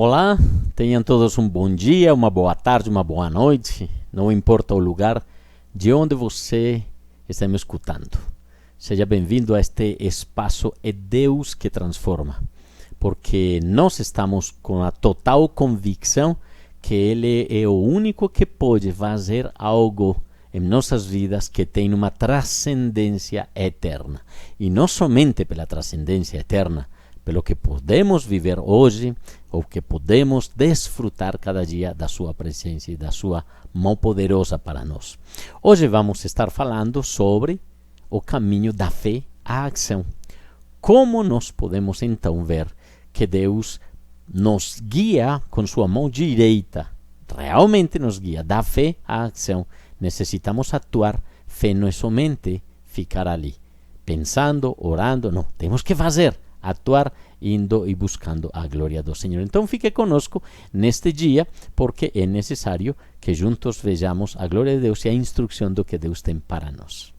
Olá, tenham todos um bom dia, uma boa tarde, uma boa noite. Não importa o lugar de onde você está me escutando. Seja bem-vindo a este espaço É Deus que Transforma, porque nós estamos com a total convicção que Ele é o único que pode fazer algo em nossas vidas que tem uma transcendência eterna. E não somente pela transcendência eterna, pelo que podemos viver hoje, ou que podemos desfrutar cada dia da sua presença e da sua mão poderosa para nós. Hoje vamos estar falando sobre o caminho da fé à ação. Como nós podemos então ver que Deus nos guia com sua mão direita, realmente nos guia da fé à ação. Necessitamos atuar. Fé não é somente ficar ali, pensando, orando, não, temos que fazer. Atuar, indo e buscando a glória do Senhor. Então fique conosco neste dia, porque é necessário que juntos vejamos a glória de Deus e a instrução do que Deus tem para nós.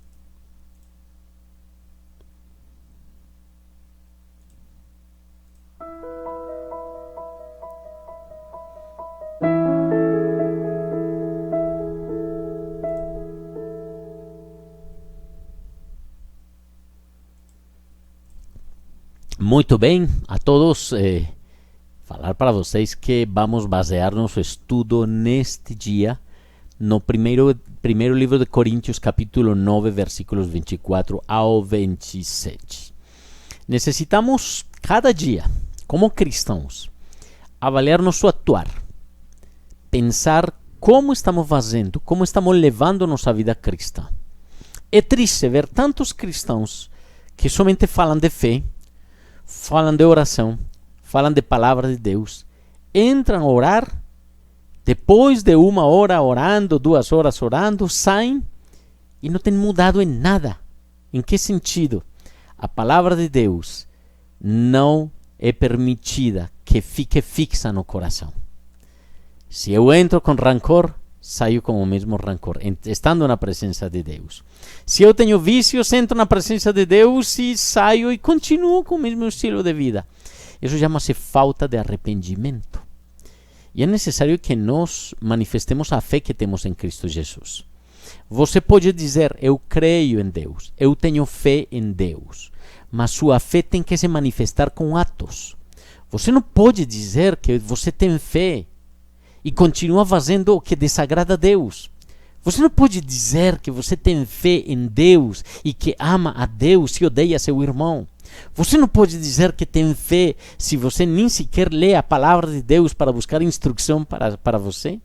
Muito bem, a todos, falar para vocês que vamos basear nosso estudo neste dia no primeiro livro de Coríntios, capítulo 9, versículos 24 ao 27. Necessitamos, cada dia, como cristãos, avaliar nosso atuar, pensar como estamos fazendo, como estamos levando nossa vida cristã. É triste ver tantos cristãos que somente falam de fé, falam de oração, falam de palavra de Deus, entram a orar, depois de 1 hora orando, 2 horas orando, saem e não têm mudado em nada. Em que sentido? A palavra de Deus não é permitida que fique fixa no coração. Se eu entro com rancor, saio com o mesmo rancor, estando na presença de Deus. Se eu tenho vícios, entro na presença de Deus e saio e continuo com o mesmo estilo de vida. Isso chama-se falta de arrependimento. E é necessário que nós manifestemos a fé que temos em Cristo Jesus. Você pode dizer, eu creio em Deus, eu tenho fé em Deus, mas sua fé tem que se manifestar com atos. Você não pode dizer que você tem fé e continua fazendo o que desagrada a Deus. Você não pode dizer que você tem fé em Deus e que ama a Deus e odeia seu irmão. Você não pode dizer que tem fé se você nem sequer lê a palavra de Deus para buscar instrução para você.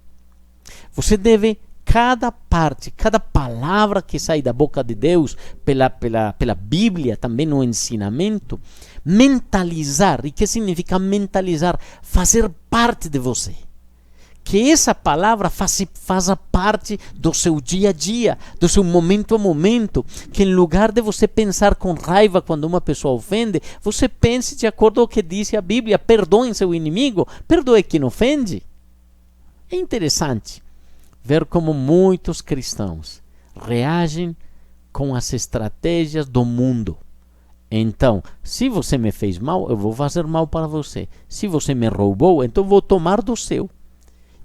Você deve, cada parte, cada palavra que sai da boca de Deus, pela Bíblia, também no ensinamento, mentalizar. E o que significa mentalizar? Fazer parte de você. Que essa palavra faça parte do seu dia a dia, do seu momento a momento, que em lugar de você pensar com raiva quando uma pessoa ofende, você pense de acordo com o que diz a Bíblia, perdoe seu inimigo, perdoe quem ofende. É interessante ver como muitos cristãos reagem com as estratégias do mundo. Então, se você me fez mal, eu vou fazer mal para você. Se você me roubou, então vou tomar do seu.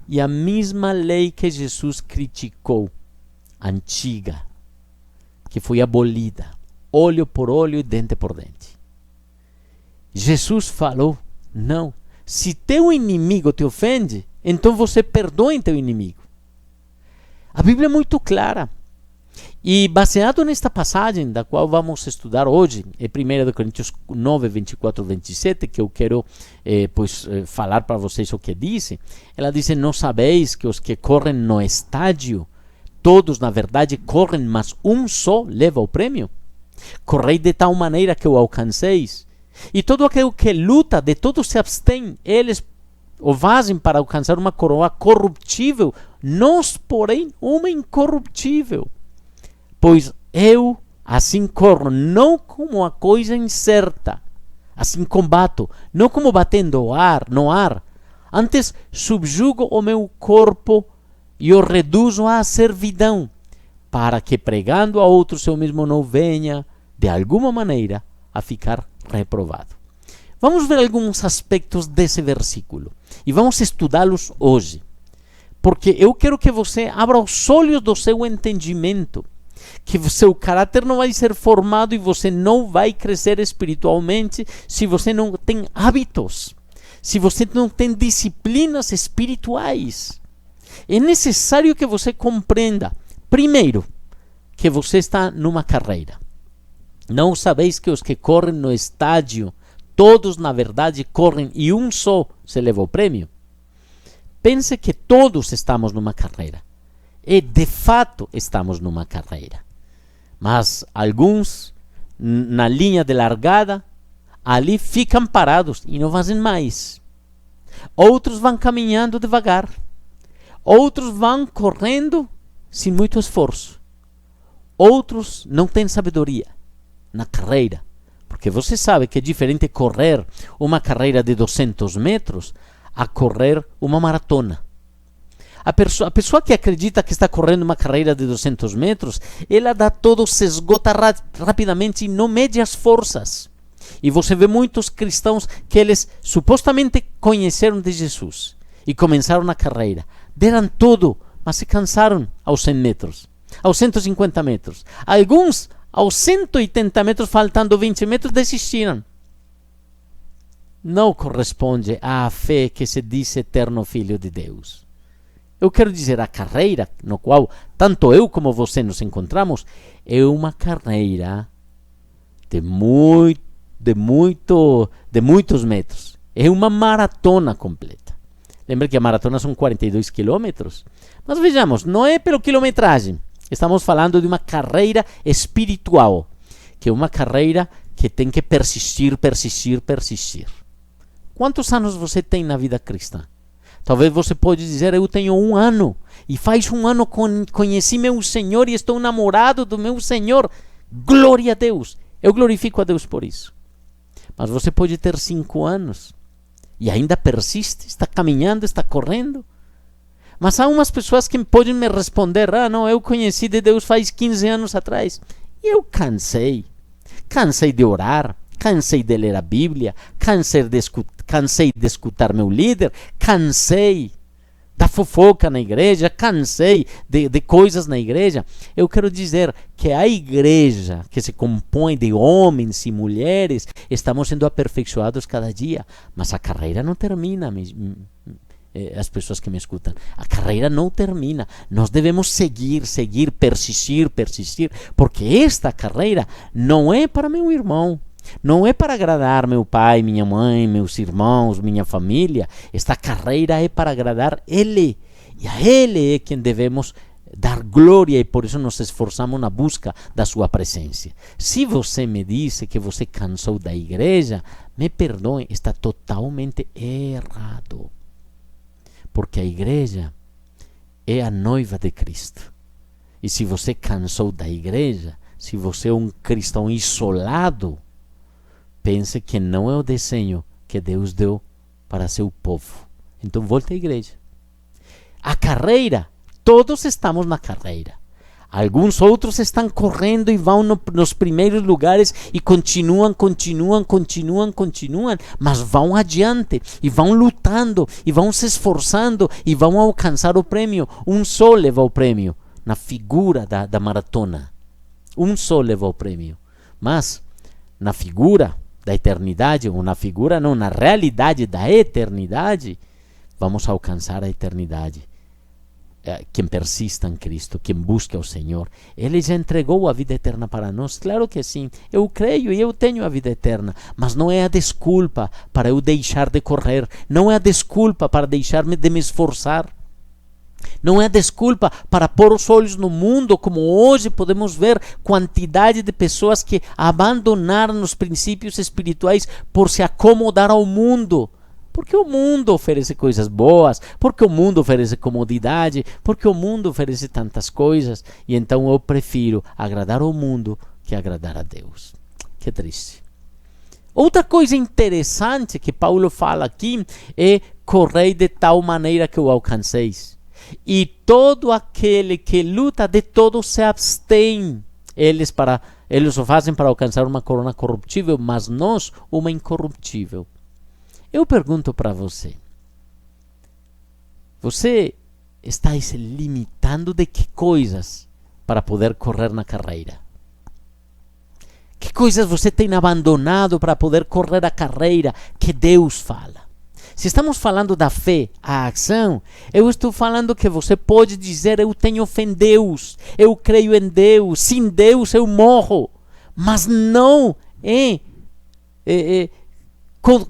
E a mesma lei que Jesus criticou, antiga, que foi abolida, olho por olho e dente por dente. Jesus falou, não, se teu inimigo te ofende, então você perdoe teu inimigo. A Bíblia é muito clara. E baseado nesta passagem, da qual vamos estudar hoje, é 1 Coríntios 9, 24, 27, que eu quero falar para vocês o que diz. Ela diz, não sabeis que os que correm no estádio, todos na verdade correm, mas um só leva o prêmio? Correi de tal maneira que o alcanceis. E todo aquele que luta, de todos se abstém, eles o fazem para alcançar uma coroa corruptível, nós, porém, uma incorruptível. Pois eu assim corro, não como a coisa incerta, assim combato, não como batendo no ar, antes subjugo o meu corpo e o reduzo à servidão, para que pregando a outros eu mesmo não venha, de alguma maneira, a ficar reprovado. Vamos ver alguns aspectos desse versículo e vamos estudá-los hoje, porque eu quero que você abra os olhos do seu entendimento, que seu caráter não vai ser formado e você não vai crescer espiritualmente se você não tem hábitos, se você não tem disciplinas espirituais. É necessário que você compreenda, primeiro, que você está numa carreira. Não sabeis que os que correm no estádio, todos na verdade correm e um só se leva o prêmio? Pense que todos estamos numa carreira. E de fato estamos numa carreira. Mas alguns, na linha de largada, ali ficam parados e não fazem mais. Outros vão caminhando devagar. Outros vão correndo sem muito esforço. Outros não têm sabedoria na carreira. Porque você sabe que é diferente correr uma carreira de 200 metros a correr uma maratona. A pessoa que acredita que está correndo uma carreira de 200 metros, ela dá todo, se esgota rapidamente e não mede as forças. E você vê muitos cristãos que eles supostamente conheceram de Jesus e começaram a carreira. Deram tudo, mas se cansaram aos 100 metros, aos 150 metros. Alguns, aos 180 metros, faltando 20 metros, desistiram. Não corresponde à fé que se diz eterno Filho de Deus. Eu quero dizer, a carreira no qual tanto eu como você nos encontramos é uma carreira de muitos metros. É uma maratona completa. Lembra que a maratona são 42 quilômetros? Mas vejamos, não é pela quilometragem. Estamos falando de uma carreira espiritual, que é uma carreira que tem que persistir. Quantos anos você tem na vida cristã? Talvez você pode dizer, eu tenho 1 ano, e faz 1 ano conheci meu Senhor e estou namorado do meu Senhor. Glória a Deus, eu glorifico a Deus por isso. Mas você pode ter 5 anos, e ainda persiste, está caminhando, está correndo. Mas há umas pessoas que podem me responder, não, eu conheci de Deus faz 15 anos atrás. E eu cansei de orar, cansei de ler a Bíblia, cansei de escutar meu líder, cansei da fofoca na igreja, cansei de coisas na igreja. Eu quero dizer que a igreja, que se compõe de homens e mulheres, estamos sendo aperfeiçoados cada dia, mas a carreira não termina, as pessoas que me escutam. A carreira não termina. Nós devemos seguir, persistir, porque esta carreira não é para meu irmão. Não é para agradar meu pai, minha mãe, meus irmãos, minha família. Esta carreira é para agradar Ele. E a Ele é quem devemos dar glória, e por isso nos esforçamos na busca da sua presença. Se você me disse que você cansou da igreja, me perdoe, está totalmente errado. Porque a igreja é a noiva de Cristo. E se você cansou da igreja, se você é um cristão isolado, pense que não é o desenho que Deus deu para seu povo. Então volte à igreja. A carreira, todos estamos na carreira. Alguns outros estão correndo e vão nos primeiros lugares e continuam, mas vão adiante e vão lutando e vão se esforçando e vão alcançar o prêmio. Um só leva o prêmio na figura da maratona. Um só leva o prêmio. Mas na figura da eternidade, ou na realidade da eternidade, vamos alcançar a eternidade. Quem persista em Cristo, quem busca o Senhor, Ele já entregou a vida eterna para nós. Claro que sim, eu creio e eu tenho a vida eterna, mas não é a desculpa para eu deixar de correr, não é a desculpa para deixar-me de me esforçar, não é a desculpa para pôr os olhos no mundo, como hoje podemos ver quantidade de pessoas que abandonaram os princípios espirituais por se acomodar ao mundo. Porque o mundo oferece coisas boas, porque o mundo oferece comodidade, porque o mundo oferece tantas coisas, e então eu prefiro agradar ao mundo que agradar a Deus. Que triste. Outra coisa interessante que Paulo fala aqui é: correi de tal maneira que o alcanceis. E todo aquele que luta, de todo se abstém. Eles, para Eles o fazem para alcançar uma coroa corruptível, mas nós uma incorruptível. Eu pergunto para você: você está se limitando de que coisas para poder correr na carreira? Que coisas você tem abandonado para poder correr a carreira que Deus fala? Se estamos falando da fé, a ação, eu estou falando que você pode dizer: eu tenho fé em Deus, eu creio em Deus, sem Deus eu morro. Mas não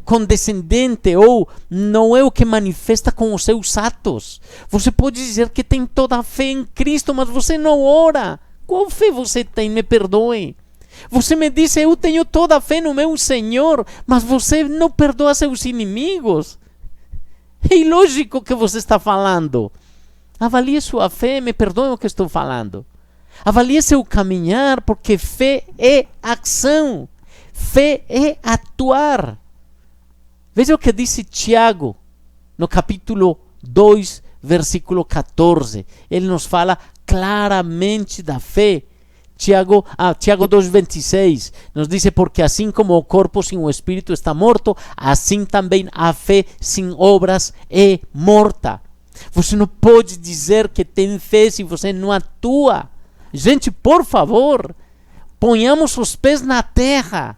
condescendente, ou não é o que manifesta com os seus atos. Você pode dizer que tem toda a fé em Cristo, mas você não ora. Qual fé você tem? Me perdoe. Você me diz: eu tenho toda a fé no meu Senhor, mas você não perdoa seus inimigos. É ilógico o que você está falando. Avalie sua fé, me perdoe o que estou falando. Avalie seu caminhar, porque fé é ação. Fé é atuar. Veja o que disse Tiago, no capítulo 2, versículo 14. Ele nos fala claramente da fé. Tiago 2,26 nos diz: porque assim como o corpo sem o espírito está morto, assim também a fé sem obras é morta. Você não pode dizer que tem fé se você não atua. Gente, por favor, ponhamos os pés na terra.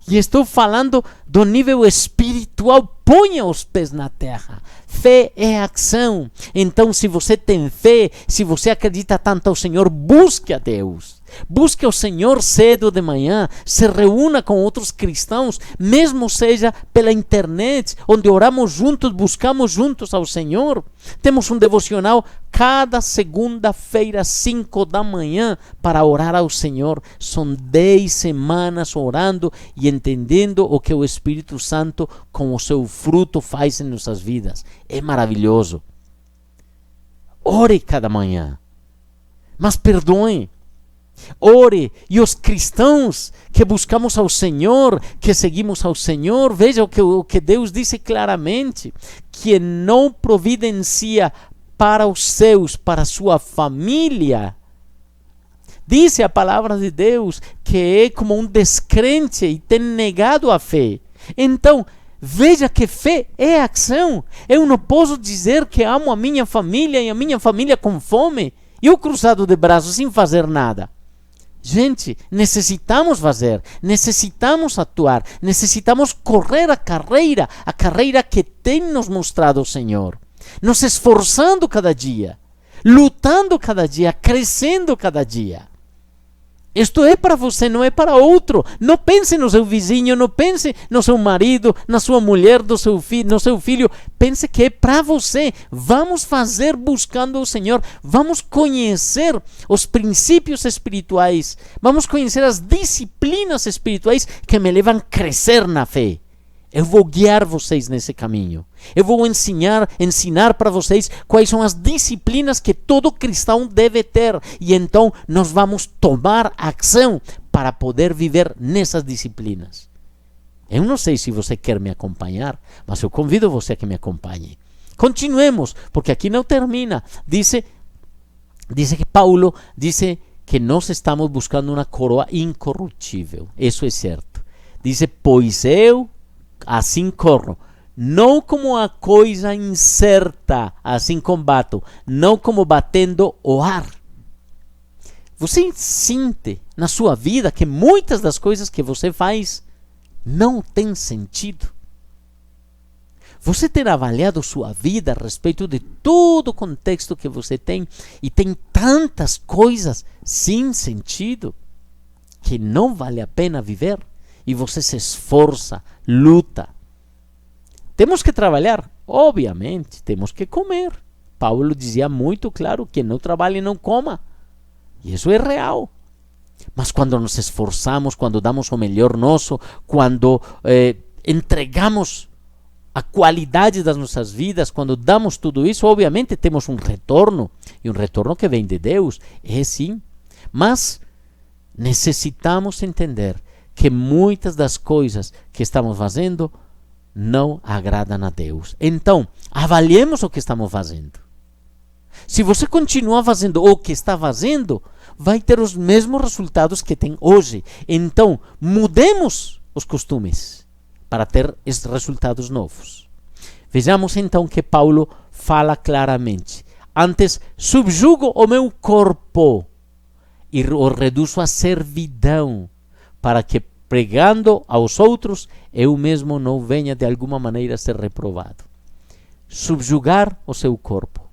E estou falando do nível espiritual. Ponha os pés na terra. Fé é ação. Então, se você tem fé, se você acredita tanto ao Senhor, busque a Deus. Busque o Senhor cedo de manhã. Se reúna com outros cristãos, mesmo seja pela internet, onde oramos juntos, buscamos juntos ao Senhor. Temos um devocional cada segunda-feira, 5 da manhã, para orar ao Senhor. São 10 semanas orando e entendendo o que o Espírito Santo, com o seu fruto, faz em nossas vidas. É maravilhoso. Ore cada manhã, mas perdoe. Ore, e os cristãos que buscamos ao Senhor, que seguimos ao Senhor, veja o que Deus disse claramente: que não providencia para os seus, para a sua família. Diz a palavra de Deus que é como um descrente e tem negado a fé. Então, veja que fé é ação. Eu não posso dizer que amo a minha família e a minha família com fome, e eu cruzado de braços sem fazer nada. Gente, necessitamos fazer, necessitamos atuar, necessitamos correr a carreira que tem nos mostrado o Senhor, nos esforçando cada dia, lutando cada dia, crescendo cada dia. Isto é para você, não é para outro. Não pense no seu vizinho, não pense no seu marido, na sua mulher, no seu filho. Pense que é para você. Vamos fazer buscando o Senhor. Vamos conhecer os princípios espirituais. Vamos conhecer as disciplinas espirituais que me levam a crescer na fé. Eu vou guiar vocês nesse caminho. Eu vou ensinar para vocês quais são as disciplinas que todo cristão deve ter. E então nós vamos tomar ação para poder viver nessas disciplinas. Eu não sei se você quer me acompanhar, mas eu convido você a que me acompanhe. Continuemos, porque aqui não termina. Dice que Paulo dice que nós estamos buscando uma coroa incorruptível. Isso é certo. Dice: pois eu assim corro, não como a coisa incerta, assim combato, não como batendo o ar. Você sente na sua vida que muitas das coisas que você faz não têm sentido? Você tem avaliado sua vida a respeito de todo o contexto que você tem, e tem tantas coisas sem sentido que não vale a pena viver? E você se esforça, luta. Temos que trabalhar? Obviamente, temos que comer. Paulo dizia muito claro: que não trabalhe, não coma. E isso é real. Mas quando nos esforçamos, quando damos o melhor nosso, quando entregamos a qualidade das nossas vidas, quando damos tudo isso, obviamente temos um retorno. E um retorno que vem de Deus, é sim. Mas necessitamos entender que muitas das coisas que estamos fazendo não agradam a Deus. Então, avaliemos o que estamos fazendo. Se você continua fazendo o que está fazendo, vai ter os mesmos resultados que tem hoje. Então, mudemos os costumes para ter esses resultados novos. Vejamos então que Paulo fala claramente: antes subjugo o meu corpo e o reduzo à servidão, para que, pregando aos outros, eu mesmo não venha de alguma maneira a ser reprovado. Subjugar o seu corpo.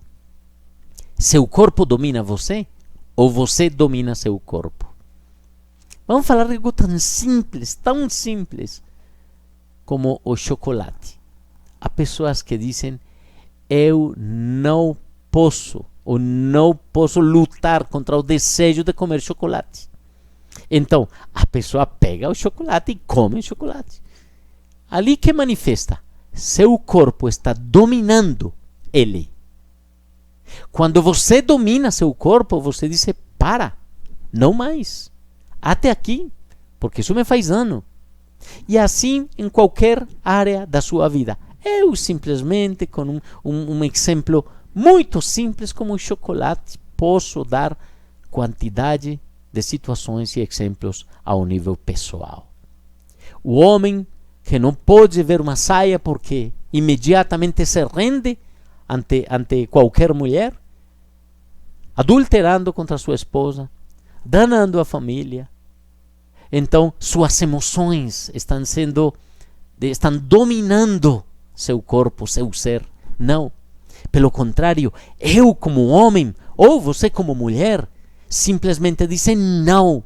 Seu corpo domina você ou você domina seu corpo? Vamos falar de algo tão simples como o chocolate. Há pessoas que dizem: eu não posso lutar contra o desejo de comer chocolate. Então, a pessoa pega o chocolate e come o chocolate. Ali que manifesta, seu corpo está dominando ele. Quando você domina seu corpo, você diz: para, não mais. Até aqui, porque isso me faz dano. E assim em qualquer área da sua vida. Eu simplesmente, com um exemplo muito simples como o chocolate, posso dar quantidade de situações e exemplos ao nível pessoal. O homem que não pode ver uma saia porque imediatamente se rende ante qualquer mulher, adulterando contra sua esposa, danando a família. Então, suas emoções estão dominando seu corpo, seu ser. Não. Pelo contrário, eu como homem, ou você como mulher, simplesmente dizem não.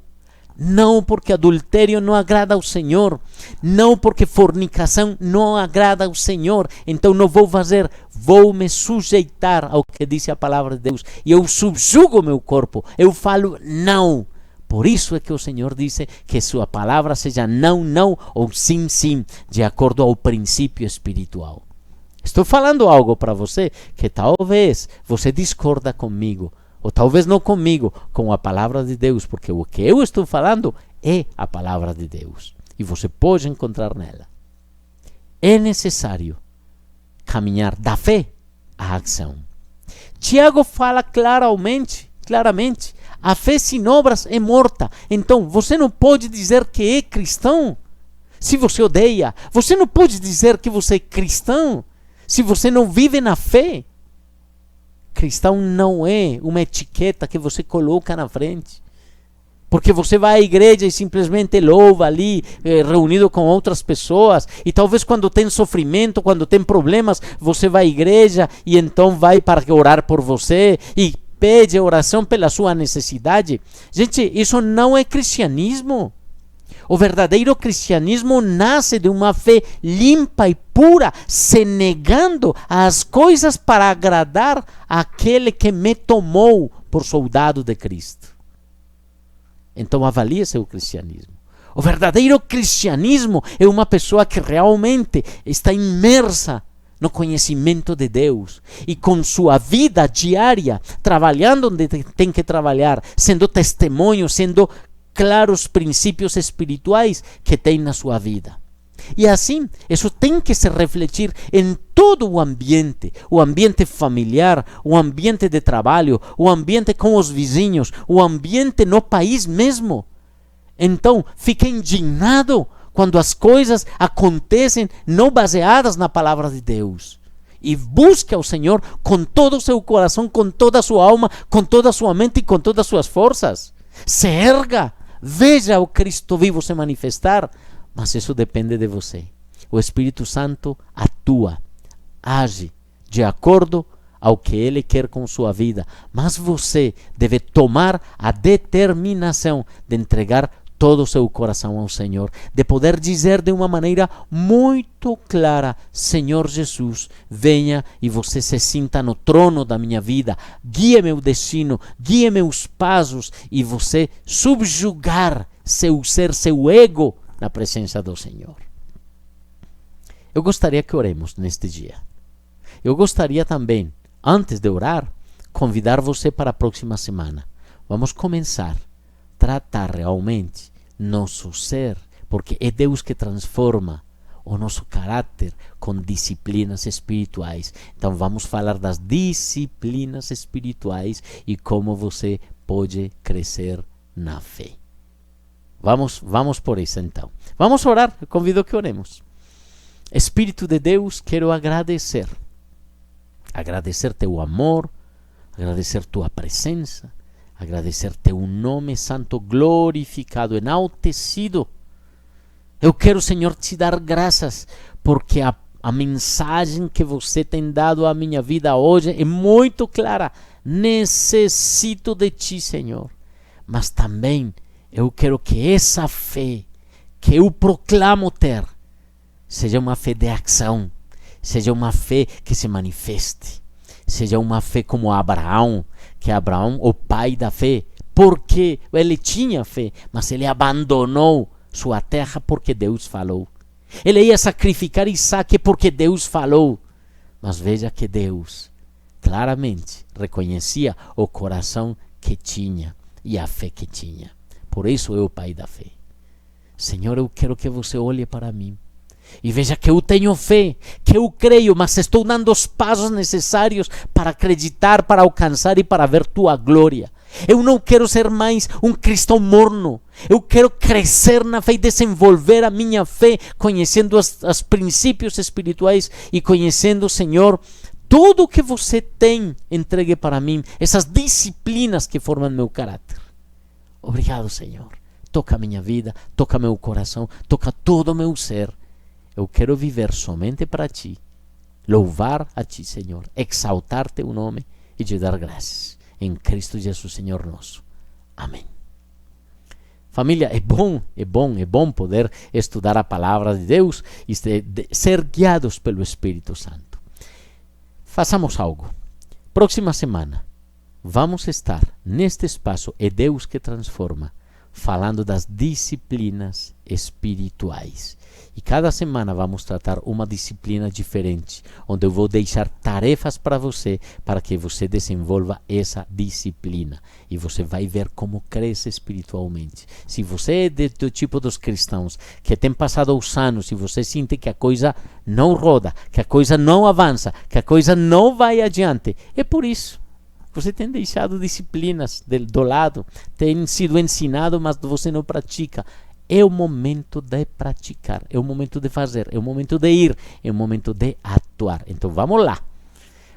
Não, porque adultério não agrada ao Senhor. Não, porque fornicação não agrada ao Senhor. Então não vou fazer, vou me sujeitar ao que diz a palavra de Deus. E eu subjugo meu corpo. Eu falo não. Por isso é que o Senhor disse que sua palavra seja não, não ou sim, sim, de acordo ao princípio espiritual. Estou falando algo para você que talvez você discorda comigo, ou talvez não comigo, com a palavra de Deus, porque o que eu estou falando é a palavra de Deus e você pode encontrar nela. É necessário caminhar da fé à ação. Tiago fala claramente, a fé sem obras é morta. Então você não pode dizer que é cristão se você odeia. Você não pode dizer que você é cristão se você não vive na fé. Cristão não é uma etiqueta que você coloca na frente. Porque você vai à igreja e simplesmente louva ali, reunido com outras pessoas. E talvez quando tem sofrimento, quando tem problemas, você vai à igreja e então vai para orar por você e pede oração pela sua necessidade. Gente, isso não é cristianismo. O verdadeiro cristianismo nasce de uma fé limpa e pura, se negando às coisas para agradar aquele que me tomou por soldado de Cristo. Então avalie seu cristianismo. O verdadeiro cristianismo é uma pessoa que realmente está imersa no conhecimento de Deus e com sua vida diária, trabalhando onde tem que trabalhar, sendo testemunho, sendo claros princípios espirituais que tem na sua vida. E assim, isso tem que se refletir em todo o ambiente familiar, o ambiente de trabalho, o ambiente com os vizinhos, o ambiente no país mesmo. Então, fique indignado quando as coisas acontecem não baseadas na palavra de Deus. E busque ao Senhor com todo o seu coração, com toda a sua alma, com toda a sua mente e com todas as suas forças. Se erga, veja o Cristo vivo se manifestar, mas isso depende de você. O Espírito Santo atua, age de acordo ao que Ele quer com sua vida, mas você deve tomar a determinação de entregar todo o seu coração ao Senhor, de poder dizer de uma maneira muito clara: Senhor Jesus, venha e você se sinta no trono da minha vida, guie meu destino, guie meus passos, e você subjugar seu ser, seu ego na presença do Senhor. Eu gostaria que oremos neste dia. Eu gostaria também, antes de orar, convidar você para a próxima semana. Vamos começar tratar realmente nosso ser, porque é Deus que transforma o nosso caráter com disciplinas espirituais. Então vamos falar das disciplinas espirituais e como você pode crescer na fé. Vamos por isso então. Vamos orar, eu convido que oremos. Espírito de Deus, quero agradecer teu amor, agradecer tua presença, agradecer teu nome santo glorificado, enaltecido. Eu quero, Senhor, te dar graças, porque a mensagem que você tem dado à minha vida hoje é muito clara. Necessito de ti, Senhor. Mas também eu quero que essa fé que eu proclamo ter seja uma fé de ação, seja uma fé que se manifeste, seja uma fé como Abraão, que Abraão, o pai da fé, porque ele tinha fé, mas ele abandonou sua terra porque Deus falou. Ele ia sacrificar Isaac porque Deus falou. Mas veja que Deus claramente reconhecia o coração que tinha e a fé que tinha. Por isso é o pai da fé. Senhor, eu quero que você olhe para mim e veja que eu tenho fé, que eu creio, mas estou dando os passos necessários para acreditar, para alcançar e para ver tua glória. Eu não quero ser mais um cristão morno. Eu quero crescer na fé e desenvolver a minha fé, conhecendo os princípios espirituais e conhecendo, Senhor, tudo o que você tem entregue para mim, essas disciplinas que formam meu caráter. Obrigado, Senhor. Toca a minha vida, toca meu coração, toca todo o meu ser. Eu quero viver somente para ti, louvar a ti, Senhor, exaltar teu nome e te dar graças. Em Cristo Jesus, Senhor nosso. Amém. Família, é bom poder estudar a palavra de Deus e ser guiados pelo Espírito Santo. Façamos algo. Próxima semana, vamos estar neste espaço, é Deus que transforma, falando das disciplinas espirituais. E cada semana vamos tratar uma disciplina diferente, onde eu vou deixar tarefas para você, para que você desenvolva essa disciplina. E você vai ver como cresce espiritualmente. Se você é do tipo dos cristãos que tem passado os anos e você sente que a coisa não roda, que a coisa não avança, que a coisa não vai adiante, é por isso. Você tem deixado disciplinas do lado, tem sido ensinado, mas você não pratica. É o momento de praticar, é o momento de fazer, é o momento de ir, é o momento de atuar. Então vamos lá.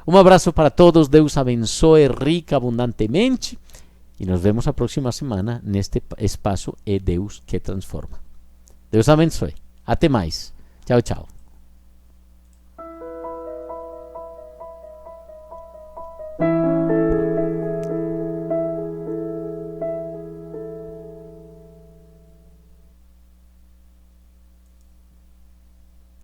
Um abraço para todos, Deus abençoe rica, abundantemente. E nos vemos a próxima semana neste espaço É Deus que Transforma. Deus abençoe. Até mais. Tchau, tchau.